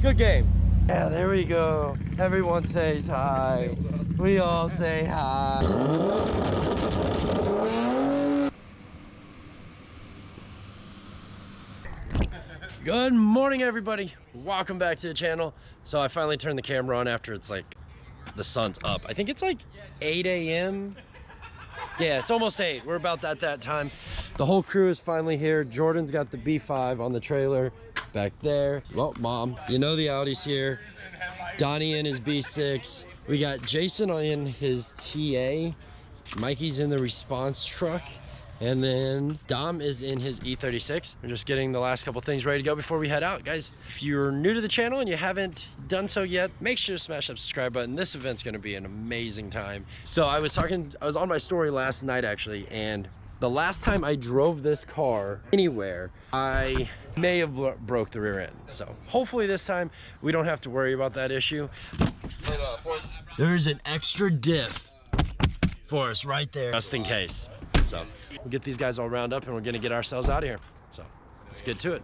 Good game. Yeah, there we go. Everyone says hi. We all say hi. Good morning, everybody. Welcome back to the channel. So I finally turned the camera on after it's like the sun's up. I think it's like 8 a.m. Yeah, it's almost 8. We're about at that time. The whole crew is finally here. Jordan's got the B5 on the trailer back there. Well, Mom, you know the Audi's here. Donnie in his B6. We got Jason in his TA. Mikey's in the response truck. And then Dom is in his E36. We're just getting the last couple things ready to go before we head out. Guys, if you're new to the channel and you haven't done so yet, make sure to smash that subscribe button. This event's gonna be an amazing time. So I was on my story last night actually, and the last time I drove this car anywhere, I may have broke the rear end. So hopefully this time we don't have to worry about that issue. There's an extra diff for us right there, just in case. So we'll get these guys all round up and we're gonna get ourselves out of here. So let's get to it.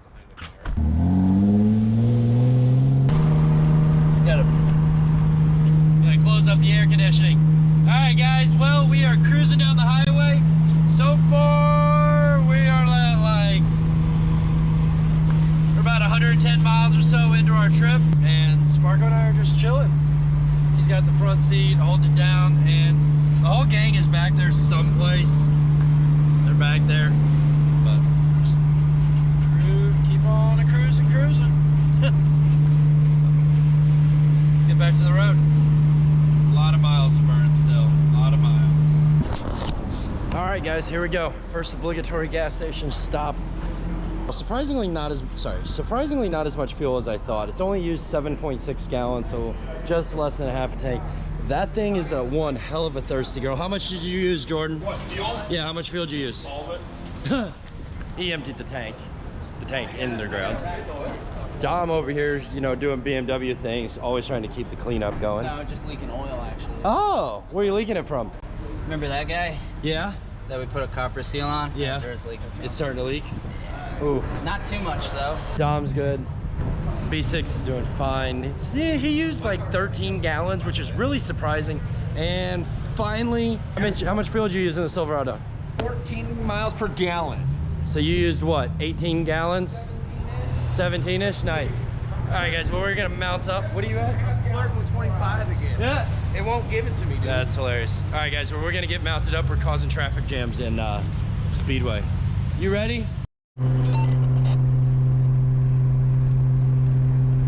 Gotta close up the air conditioning. All right, guys, well, we are cruising down the highway. So far, we are like, we're about 110 miles or so into our trip, and Sparko and I are just chilling. He's got the front seat, holding it down, and the whole gang is back there someplace. They're back there, but just keep on cruising. Let's get back to the road. A lot of miles to burn still, a lot of miles. All right, guys, here we go. First obligatory gas station stop. Well, surprisingly not as much fuel as I thought. It's only used 7.6 gallons, so just less than a half a tank. That thing is one hell of a thirsty girl. How much did you use, Jordan? What, fuel? Yeah, how much fuel did you use? All of it. He emptied the tank in the ground. Dom over here, you know, doing BMW things, always trying to keep the cleanup going. No, just leaking oil, actually. Oh, where are you leaking it from? Remember that guy? Yeah. That we put a copper seal on? Yeah. That's where it's leaking from. It's starting to leak. Oof. Not too much, though. Dom's good. B6 is doing fine. He used like 13 gallons, which is really surprising. And finally, how much fuel did you use in the Silverado? 14 miles per gallon. So you used what, 18 gallons? 17-ish? Nice. All right, guys, well, we're gonna mount up. What are you at? I'm flirting with 25 again. Yeah. It won't give it to me, dude. That's hilarious. All right, guys, well, we're gonna get mounted up. We're causing traffic jams in Speedway. You ready?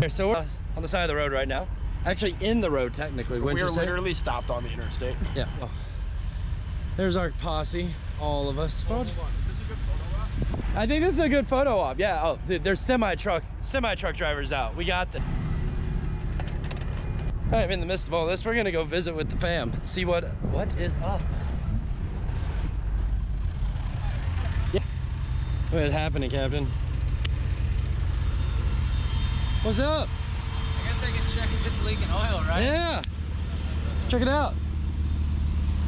So we're on the side of the road right now. Actually in the road, technically. We're literally stopped on the interstate. Yeah. Oh. There's our posse, all of us. Hold on. Is this a good photo op? I think this is a good photo op. Yeah. Oh, dude, there's semi-truck drivers out. We got this. All right, in the midst of all this, we're gonna go visit with the fam. See what is up. Yeah. What's happening, Captain? What's up? I guess I can check if it's leaking oil, right? Yeah. Check it out.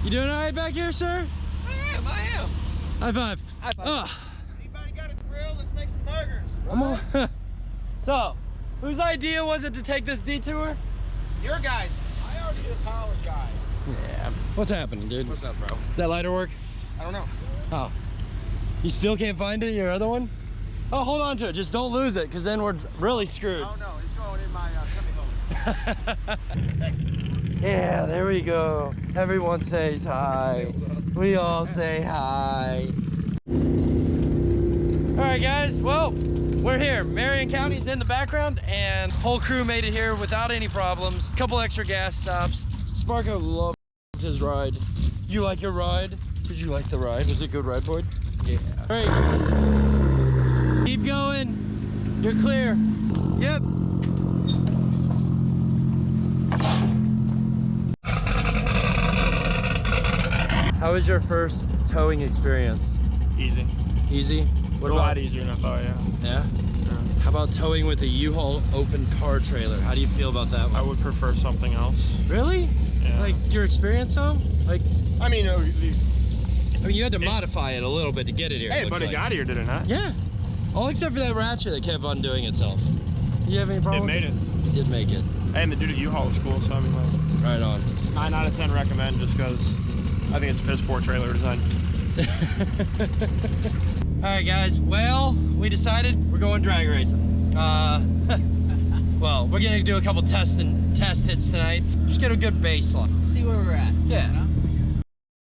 You doing all right back here, sir? I am. High five. High five. Anybody got a grill? Let's make some burgers. Come on. So, whose idea was it to take this detour? Your guys. I already apologized. Yeah. What's happening, dude? What's up, bro? That lighter work? I don't know. Oh. You still can't find it, your other one? Oh, hold on to it. Just don't lose it, because then we're really screwed. Oh, no. It's going in my coming home. Yeah, there we go. Everyone says hi. We all say hi. All right, guys. Well, we're here. Marion County's in the background, and the whole crew made it here without any problems. A couple extra gas stops. Sparko loved his ride. You like your ride? Did you like the ride? Was it a good ride, Boyd? Yeah. All right. Keep going. You're clear. Yep. How was your first towing experience? Easy. Easy? What A lot easier than I thought, yeah. Yeah? How about towing with a U-Haul open car trailer? How do you feel about that one? I would prefer something else. Really? Yeah. Like your experience though? Like, I mean, you had to modify it a little bit to get it here. Hey, but it got here, did it not? Yeah. All except for that ratchet that kept on doing itself. You have any problem? It made it. You did make it. And the dude at U-Haul was cool, so I mean, like, Right on. 9 out of 10 recommend just because I think it's piss poor trailer design. Alright guys, well, we decided we're going drag racing. Well, we're gonna do a couple test hits tonight. Just get a good baseline. See where we're at. Yeah. You know?